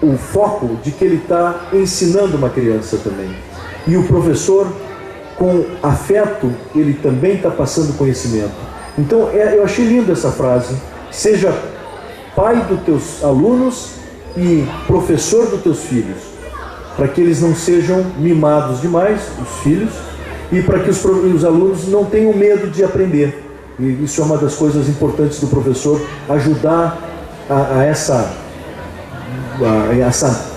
o foco de que ele está ensinando uma criança também. E o professor, com afeto, ele também está passando conhecimento. Então, eu achei linda essa frase. Seja pai dos teus alunos e professor dos teus filhos, para que eles não sejam mimados demais, os filhos, e para que os alunos não tenham medo de aprender. E isso é uma das coisas importantes do professor, ajudar a essa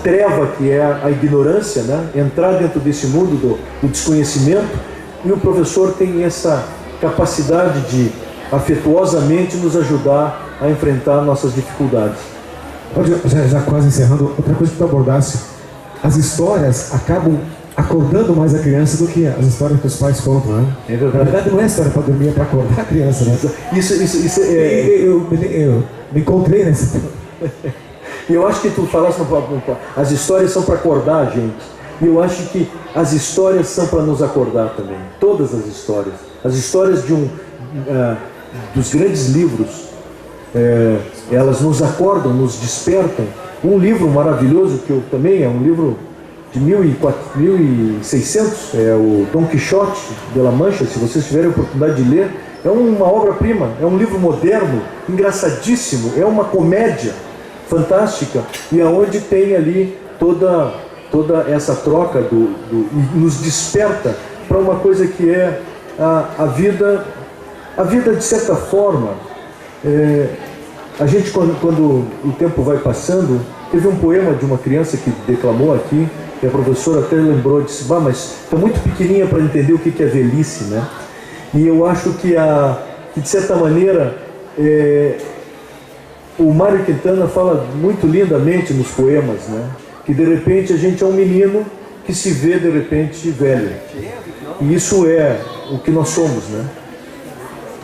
treva que é a ignorância, né? Entrar dentro desse mundo do desconhecimento, e o professor tem essa capacidade de afetuosamente nos ajudar a enfrentar nossas dificuldades. Já quase encerrando, outra coisa que tu abordasse: as histórias acabam acordando mais a criança do que as histórias que os pais contam, né? É verdade. Na verdade não é história para dormir, é para acordar a criança, né? Isso Eu me encontrei nessa. E eu acho que tu falaste, as histórias são para acordar a gente. E eu acho que as histórias são para nos acordar também. Todas as histórias. As histórias dos grandes livros, elas nos acordam, nos despertam. Um livro maravilhoso, que eu também, é um livro de 1600, é o Dom Quixote de La Mancha. Se vocês tiverem a oportunidade de ler, é uma obra-prima, é um livro moderno, engraçadíssimo, é uma comédia fantástica, e aonde tem ali toda essa troca e nos desperta para uma coisa que é a vida de certa forma. A gente, quando o tempo vai passando, teve um poema de uma criança que declamou aqui, que a professora até lembrou, disse: mas está muito pequenininha para entender o que é velhice, né? E eu acho que de certa maneira, o Mário Quintana fala muito lindamente nos poemas, né? Que de repente a gente é um menino que se vê de repente velho. E isso é o que nós somos, né?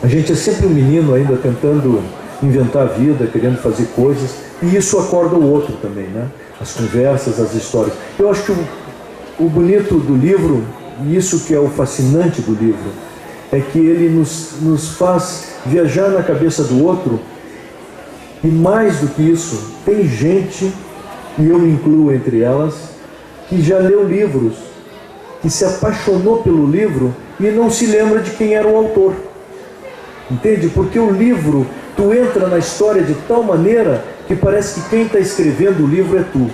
A gente é sempre um menino ainda tentando inventar a vida, querendo fazer coisas, e isso acorda o outro também, né? As conversas, as histórias. Eu acho que o bonito do livro, e isso que é o fascinante do livro, é que ele nos faz viajar na cabeça do outro. E mais do que isso, tem gente, e eu me incluo entre elas, que já leu livros, que se apaixonou pelo livro e não se lembra de quem era o autor. Entende? Porque o livro, tu entra na história de tal maneira que parece que quem está escrevendo o livro é tu.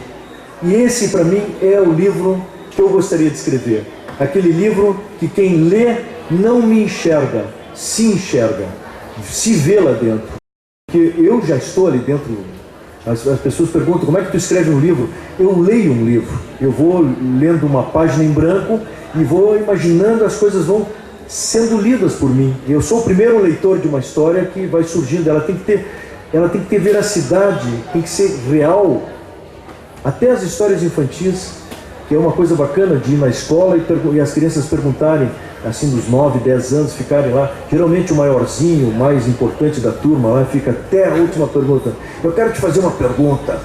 E esse, para mim, é o livro que eu gostaria de escrever. aquele livro que quem lê não me enxerga, se enxerga, se vê lá dentro. Porque eu já estou ali dentro. As pessoas perguntam, como é que tu escreve um livro? Eu leio um livro, eu vou lendo uma página em branco e vou imaginando, as coisas vão sendo lidas por mim. Eu sou o primeiro leitor de uma história que vai surgindo, ela tem que ter veracidade, tem que ser real. Até as histórias infantis, que é uma coisa bacana de ir na escola e as crianças perguntarem, assim, dos 9, 10 anos, ficarem lá. Geralmente o maiorzinho, o mais importante da turma, lá fica até a última pergunta. Eu quero te fazer uma pergunta.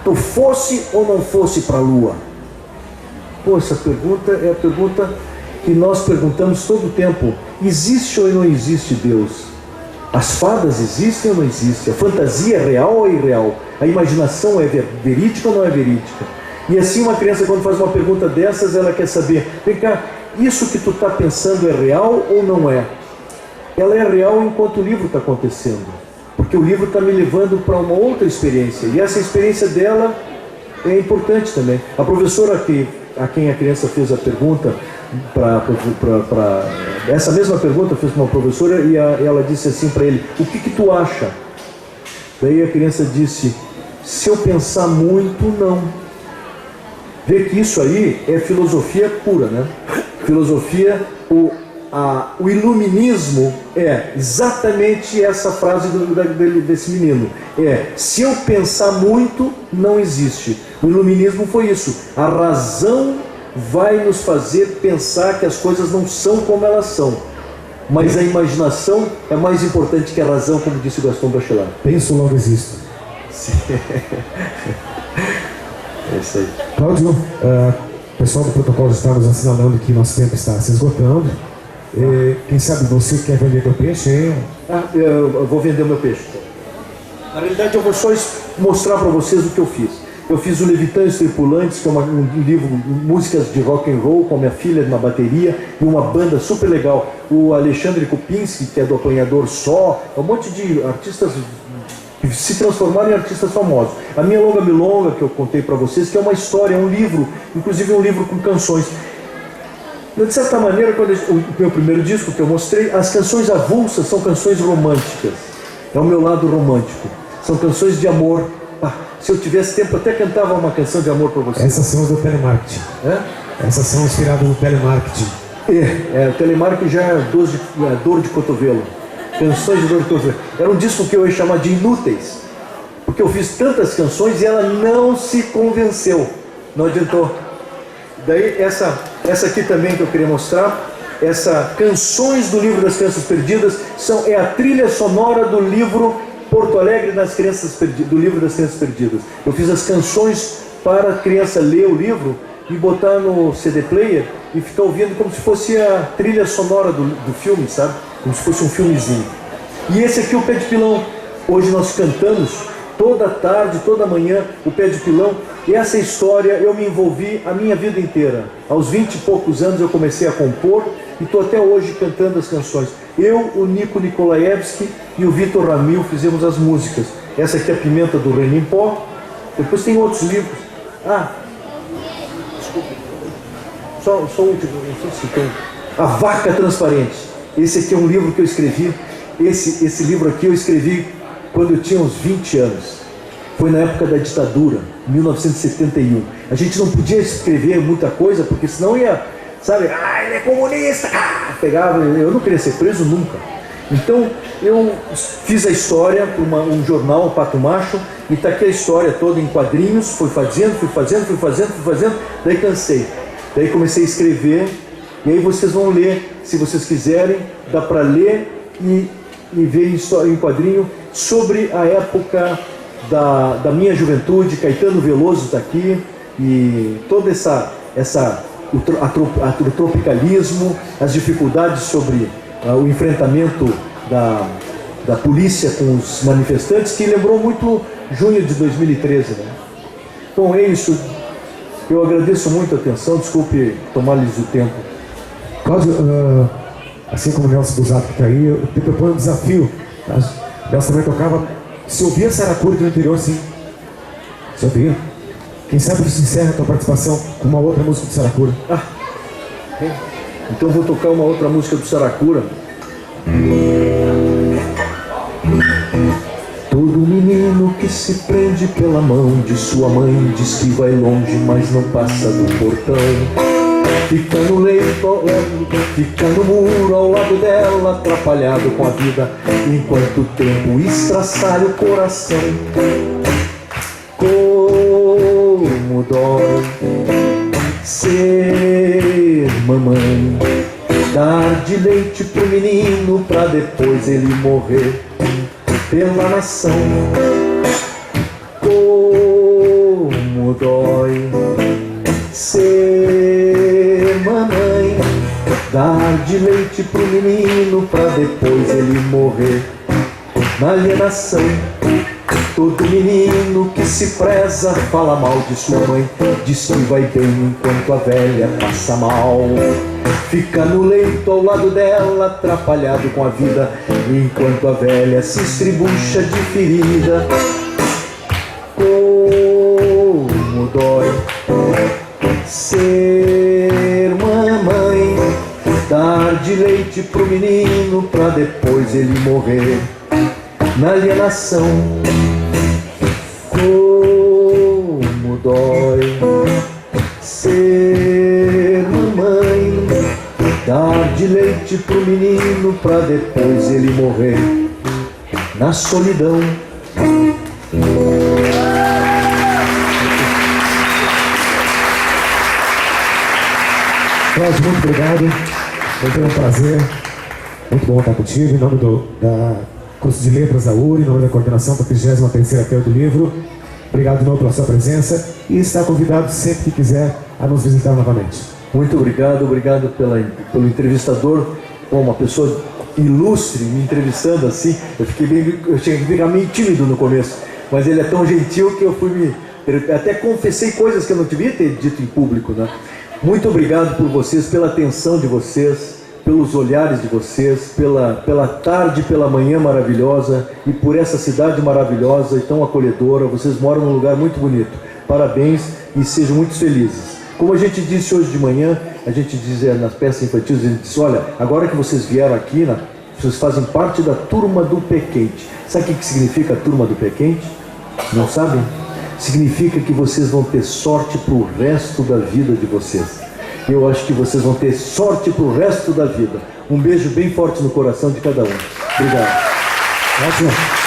Tu fosse ou não fosse para a Lua? Pô, essa pergunta é a pergunta que nós perguntamos todo o tempo. Existe ou não existe Deus? As fadas existem ou não existem? A fantasia é real ou é irreal? A imaginação é verídica ou não é verídica? E assim uma criança, quando faz uma pergunta dessas, ela quer saber, vem cá, isso que tu está pensando é real ou não é? Ela é real enquanto o livro está acontecendo, porque o livro está me levando para uma outra experiência, e essa experiência dela é importante também. A professora a quem a criança fez a pergunta, essa mesma pergunta fez para uma professora, e ela disse assim para ele, o que tu acha? Daí a criança disse, se eu pensar muito, não. Vê que isso aí é filosofia pura, né? Filosofia, o iluminismo é exatamente essa frase desse menino. Se eu pensar muito, não existe. O iluminismo foi isso. A razão vai nos fazer pensar que as coisas não são como elas são. Mas a imaginação é mais importante que a razão, como disse Gaston Bachelard. Penso, logo existo. É isso aí. Cláudio, o pessoal do protocolo está nos assinalando que nosso tempo está se esgotando. Quem sabe você quer vender teu peixe, hein? Eu vou vender o meu peixe. Na realidade, eu vou só mostrar para vocês o que eu fiz. Eu fiz o Levitan e os Tripulantes, que é um livro, músicas de rock and roll, com a minha filha na bateria, e uma banda super legal. O Alexandre Kupinski, que é do Apanhador Só, um monte de artistas que se transformaram em artistas famosos. A minha Longa Milonga, que eu contei para vocês, que é uma história, é um livro, inclusive um livro com canções. De certa maneira, o meu primeiro disco que eu mostrei, as canções avulsas são canções românticas. É o meu lado romântico. São canções de amor. Se eu tivesse tempo, eu até cantava uma canção de amor para vocês. Essas são as do telemarketing. Essas são inspiradas no telemarketing. O telemarketing já é dor de cotovelo. Canções de dor de cotovelo. Era um disco que eu ia chamar de Inúteis, porque eu fiz tantas canções e ela não se convenceu. Não adiantou. Daí essa aqui também que eu queria mostrar, Canções do Livro das Crianças Perdidas, é a trilha sonora do livro Porto Alegre das Crianças Perdidas, do Livro das Crianças Perdidas. Eu fiz as canções para a criança ler o livro e botar no CD player e ficar ouvindo como se fosse a trilha sonora do filme, sabe? Como se fosse um filmezinho. E esse aqui é o Pé de Pilão. Hoje nós cantamos toda tarde, toda manhã, o Pé de Pilão. E essa história eu me envolvi a minha vida inteira. Aos 20 e poucos anos eu comecei a compor e estou até hoje cantando as canções. Eu, o Nico Nikolaevski e o Vitor Ramil fizemos as músicas. Essa aqui é a Pimenta do Reino em Pó. Depois tem outros livros. Desculpa. Só um último, não sei se tem. A Vaca Transparente. Esse aqui é um livro que eu escrevi. Esse livro aqui eu escrevi quando eu tinha uns 20 anos. Foi na época da ditadura, 1971. A gente não podia escrever muita coisa, porque senão ia, sabe, ele é comunista, pegava, eu não queria ser preso nunca. Então, eu fiz a história para um jornal, o Pato Macho, e está aqui a história toda em quadrinhos, fui fazendo, daí cansei. Daí comecei a escrever, e aí vocês vão ler, se vocês quiserem, dá para ler e ver história em quadrinho sobre a época da minha juventude. Caetano Veloso está aqui, e toda o tropicalismo, as dificuldades sobre o enfrentamento da polícia com os manifestantes, que lembrou muito junho de 2013, né? Bom, é isso. Eu agradeço muito a atenção, desculpe tomar-lhes o tempo. Cláudio, assim como o Nelson Busato que está aí, eu te proponho um desafio. O Nelson também tocava. Se ouvia Saracura no interior, sim. Se ouvia. Quem sabe você encerra a tua participação com uma outra música de Saracura. ok? Então vou tocar uma outra música do Saracura. Todo menino que se prende pela mão de sua mãe diz que vai longe, mas não passa do portão. Fica no leito, fica no muro ao lado dela, atrapalhado com a vida, enquanto o tempo estraçalha o coração. Como dói ser mamãe, dar de leite pro menino pra depois ele morrer pela nação. Como dói ser mamãe, dar de leite pro menino pra depois ele morrer na alienação. Todo menino que se preza fala mal de sua mãe, diz que vai bem enquanto a velha passa mal. Fica no leito ao lado dela, atrapalhado com a vida, enquanto a velha se estribucha de ferida. Como dói ser mamãe, dar de leite pro menino pra depois ele morrer na alienação. Como dói ser mamãe, dar de leite pro menino pra depois ele morrer na solidão. Cláudio, muito obrigado. Foi um prazer. Muito bom estar contigo. Em nome da curso de letras da URI, em nome da coordenação da 33ª Feira do Livro. Obrigado de novo pela sua presença e está convidado sempre que quiser a nos visitar novamente. Muito obrigado, obrigado pelo entrevistador, uma pessoa ilustre me entrevistando assim. Eu cheguei a ficar meio tímido no começo, mas ele é tão gentil que eu até confessei coisas que eu não devia ter dito em público, né? Muito obrigado por vocês, pela atenção de vocês, pelos olhares de vocês, pela tarde, pela manhã maravilhosa e por essa cidade maravilhosa e tão acolhedora. Vocês moram num lugar muito bonito. Parabéns e sejam muito felizes. Como a gente disse hoje de manhã, a gente dizia nas peças infantis, a gente disse, olha, agora que vocês vieram aqui, vocês fazem parte da turma do Pé Quente. Sabe o que significa a turma do Pé Quente? Não sabem? Significa que vocês vão ter sorte para o resto da vida de vocês. Eu acho que vocês vão ter sorte para o resto da vida. Um beijo bem forte no coração de cada um. Obrigado. Ótimo.